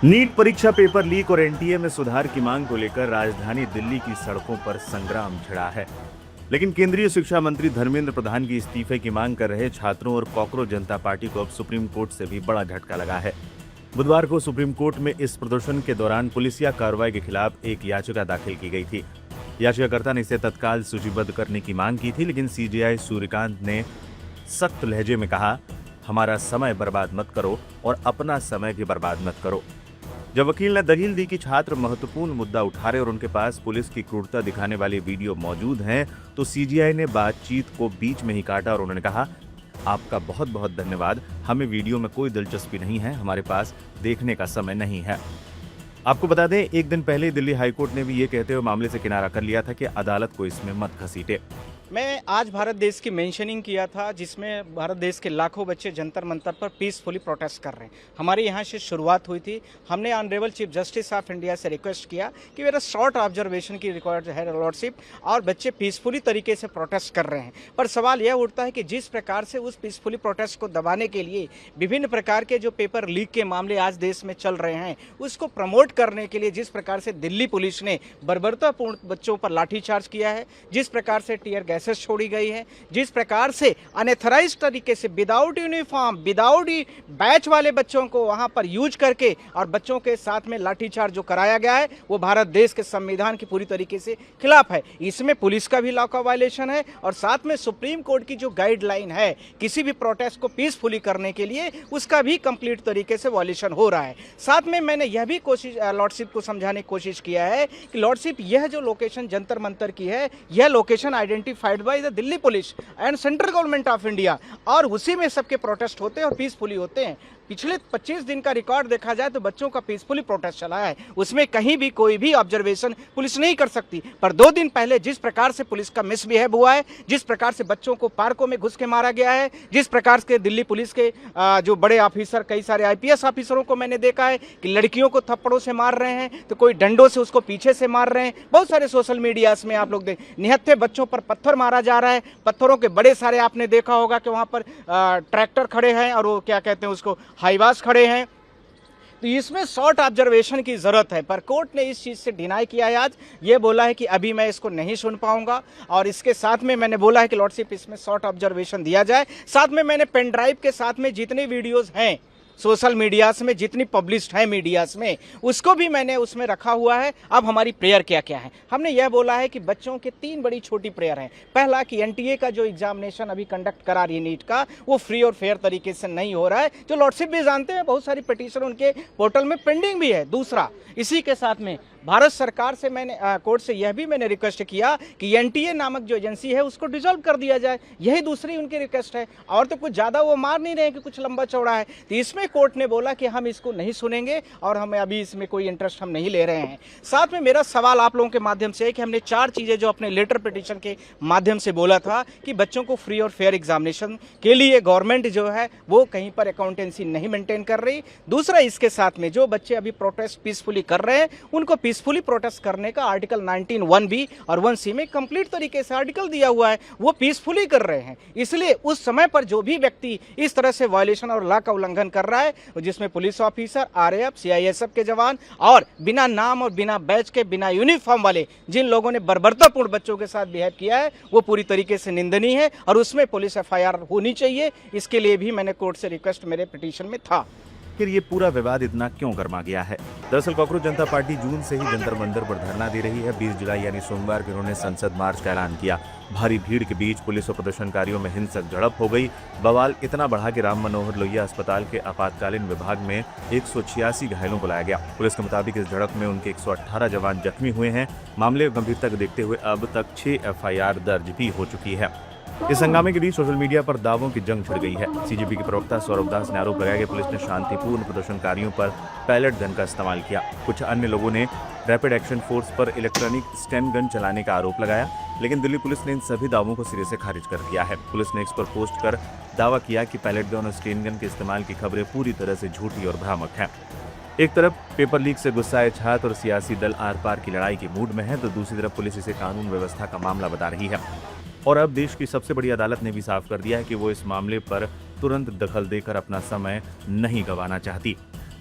NEET परीक्षा paper leak और NTA में सुधार की मांग को लेकर राजधानी दिल्ली की सड़कों पर संग्राम छिड़ा है। लेकिन केंद्रीय शिक्षा मंत्री धर्मेंद्र प्रधान की इस्तीफे की मांग कर रहे छात्रों और कॉकरोच जनता पार्टी को अब सुप्रीम कोर्ट से भी बड़ा झटका लगा है। बुधवार को सुप्रीम कोर्ट में इस प्रदर्शन के दौरान पुलिसिया कार्रवाई के खिलाफ एक याचिका दाखिल की गई थी। याचिकाकर्ता ने इसे तत्काल सूचीबद्ध करने की मांग की थी, लेकिन सीजेआई सूर्यकांत ने सख्त लहजे में कहा, हमारा समय बर्बाद मत करो और अपना समय भी बर्बाद मत करो। जब वकील ने दलील दी कि छात्र महत्वपूर्ण मुद्दा उठा रहे और उनके पास पुलिस की क्रूरता दिखाने वाले वीडियो मौजूद हैं, तो सीजीआई ने बातचीत को बीच में ही काटा और उन्होंने कहा, आपका बहुत बहुत धन्यवाद, हमें वीडियो में कोई दिलचस्पी नहीं है, हमारे पास देखने का समय नहीं है। आपको बता दें, एक दिन पहले दिल्ली हाईकोर्ट ने भी ये कहते हुए मामले से किनारा कर लिया था कि अदालत को इसमें मत घसीटे। मैं आज भारत देश की मेंशनिंग किया था, जिसमें भारत देश के लाखों बच्चे जंतर मंतर पर पीसफुली प्रोटेस्ट कर रहे हैं। हमारे यहाँ से शुरुआत हुई थी। हमने honourable chief justice of India से रिक्वेस्ट किया कि मेरा शॉर्ट ऑब्जर्वेशन की रिक्वायर्ड है लॉर्डशिप, और बच्चे पीसफुली तरीके से प्रोटेस्ट कर रहे हैं। पर सवाल यह उठता है कि जिस प्रकार से उस पीसफुली प्रोटेस्ट को दबाने के लिए विभिन्न प्रकार के जो पेपर लीक के मामले आज देश में चल रहे हैं, उसको प्रमोट करने के लिए जिस प्रकार से दिल्ली पुलिस ने बर्बरतापूर्ण बच्चों पर लाठीचार्ज किया है, जिस प्रकार से टीयर गैसेस छोड़ी गई है, जिस प्रकार से अनएथराइज तरीके से विदाउट यूनिफॉर्म, विदाउट बैच वाले बच्चों को वहां पर यूज करके और बच्चों के साथ में लाठीचार्ज जो कराया गया है, वो भारत देश के संविधान की पूरी तरीके से खिलाफ है। इसमें पुलिस का भी लॉ का वायलेशन है और साथ में सुप्रीम कोर्ट की जो गाइडलाइन है किसी भी प्रोटेस्ट को पीसफुली करने के लिए, उसका भी कंप्लीट तरीके से वायलेशन हो रहा है। साथ में मैंने यह भी कोशिश लॉर्डशिप को समझाने की कोशिश किया है कि लॉर्डशिप, यह जो लोकेशन जंतर मंतर की है, यह location identified by the Delhi police and central government of India, और उसी में सबके प्रोटेस्ट होते हैं और पीसफुली होते हैं। पिछले 25 दिन का रिकॉर्ड देखा जाए तो बच्चों का पीसफुली प्रोटेस्ट चला है, उसमें कहीं भी कोई भी ऑब्जर्वेशन पुलिस नहीं कर सकती। पर 2 दिन पहले जिस प्रकार से पुलिस का मिसबिहेव हुआ है, जिस प्रकार से बच्चों को पार्कों में घुस के मारा गया है, जिस प्रकार से दिल्ली पुलिस के जो बड़े ऑफिसर, कई सारे आईपीएस ऑफिसरों को मैंने देखा है कि लड़कियों को थप्पड़ों से मार रहे हैं, तो कोई डंडों से उसको पीछे से मार रहे हैं। बहुत सारे सोशल मीडिया में आप लोग निहत्थे बच्चों पर पत्थर मारा जा रहा है। पत्थरों के बड़े सारे आपने देखा होगा कि वहां पर ट्रैक्टर खड़े हैं और वो क्या कहते हैं उसको, हाईवास खड़े हैं। तो इसमें शॉर्ट ऑब्जर्वेशन की जरूरत है, पर कोर्ट ने इस चीज से डिनाई किया है। आज ये बोला है कि अभी मैं इसको नहीं सुन पाऊंगा, और इसके साथ में मैंने बोला है कि लॉर्डशिप इसमें शॉर्ट ऑब्जर्वेशन दिया जाए। साथ में मैंने पेन ड्राइव के साथ में जितनी वीडियोस हैं सोशल मीडियाज में, जितनी पब्लिश्ड है मीडियाज में, उसको भी मैंने उसमें रखा हुआ है। अब हमारी प्रेयर क्या क्या है, हमने यह बोला है कि बच्चों के 3 बड़ी छोटी प्रेयर हैं। पहला कि एनटीए का जो एग्जामिनेशन अभी कंडक्ट करा रही है नीट का, वो फ्री और फेयर तरीके से नहीं हो रहा है, जो लॉर्डशिप भी जानते हैं। बहुत सारी पिटीशन उनके पोर्टल में पेंडिंग भी है। दूसरा, इसी के साथ में भारत सरकार से मैंने कोर्ट से यह भी मैंने रिक्वेस्ट किया कि एनटीए नामक जो एजेंसी है उसको डिसॉल्व कर दिया जाए। यही दूसरी उनकी रिक्वेस्ट है, और तो कुछ ज़्यादा वो मार नहीं रहे कि कुछ लंबा चौड़ा है। तो इसमें कोर्ट ने बोला कि हम इसको नहीं सुनेंगे और हमें अभी इसमें कोई इंटरेस्ट हम नहीं ले रहे हैं। साथ में मेरा सवाल आप लोगों के माध्यम से है कि हमने 4 चीज़ें जो अपने लेटर पिटीशन के माध्यम से बोला था कि बच्चों को फ्री और फेयर एग्जामिनेशन के लिए गवर्नमेंट जो है वो कहीं पर अकाउंटेंसी नहीं मेंटेन कर रही। दूसरा, इसके साथ में जो बच्चे अभी प्रोटेस्ट पीसफुली कर रहे हैं, उनको पीसफुली प्रोटेस्ट करने का आर्टिकल 19(1)(b) और 1(c) में कंप्लीट तरीके से आर्टिकल दिया हुआ है, वो पीसफुली कर रहे हैं। इसलिए उस समय पर जो भी व्यक्ति इस तरह से वायलेशन और लॉ का उल्लंघन कर रहा है, जिसमें पुलिस ऑफिसर, आरएएफ, सीआईएसएफ के जवान और बिना नाम और बिना बैच के, बिना यूनिफॉर्म वाले जिन लोगों ने बर्बरतापूर्ण बच्चों के साथ बिहेव किया है, वो पूरी तरीके से निंदनीय है और उसमें पुलिस एफआईआर होनी चाहिए। इसके लिए भी मैंने कोर्ट से रिक्वेस्ट मेरे पिटीशन में था। फिर ये पूरा विवाद इतना क्यों गर्मा गया है? दरअसल कॉकरोच जनता पार्टी जून से ही जंतर मंतर पर धरना दे रही है। 20 जुलाई यानी सोमवार को उन्होंने संसद मार्च का ऐलान किया। भारी भीड़ के बीच पुलिस और प्रदर्शनकारियों में हिंसक झड़प हो गई। बवाल इतना बढ़ा कि राम मनोहर लोहिया अस्पताल के आपातकालीन विभाग में 186 घायलों को लाया गया। पुलिस के मुताबिक इस झड़प में उनके 118 जवान जख्मी हुए हैं। मामले की गंभीरता को देखते हुए अब तक 6 एफआईआर दर्ज भी हो चुकी है। इस हंगामे के बीच सोशल मीडिया पर दावों की जंग छिड़ गई है। सीजेपी के प्रवक्ता सौरभ दास ने आरोप लगाया कि पुलिस ने शांतिपूर्ण प्रदर्शनकारियों पर पैलेट गन का इस्तेमाल किया। कुछ अन्य लोगों ने रैपिड एक्शन फोर्स पर इलेक्ट्रॉनिक स्टेन गन चलाने का आरोप लगाया, लेकिन दिल्ली पुलिस ने इन सभी दावों को सिरे से खारिज कर दिया है। पुलिस ने इस पर पोस्ट कर दावा किया कि पैलेट गन और स्टेन गन के इस्तेमाल की खबरें पूरी तरह से झूठी और भ्रामक हैं। एक तरफ पेपर लीक से गुस्साए छात्र और सियासी दल आर पार की लड़ाई के मूड में है, तो दूसरी तरफ पुलिस इसे कानून व्यवस्था का मामला बता रही है। और अब देश की सबसे बड़ी अदालत ने भी साफ कर दिया है कि वो इस मामले पर तुरंत दखल देकर अपना समय नहीं गंवाना चाहती।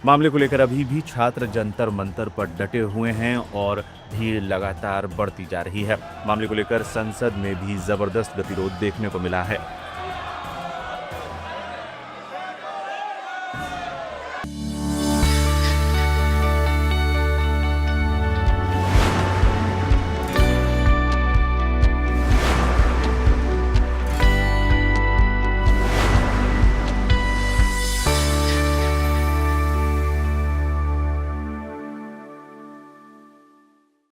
मामले को लेकर अभी भी छात्र जंतर मंतर पर डटे हुए हैं और भीड़ लगातार बढ़ती जा रही है। मामले को लेकर संसद में भी जबरदस्त गतिरोध देखने को मिला है।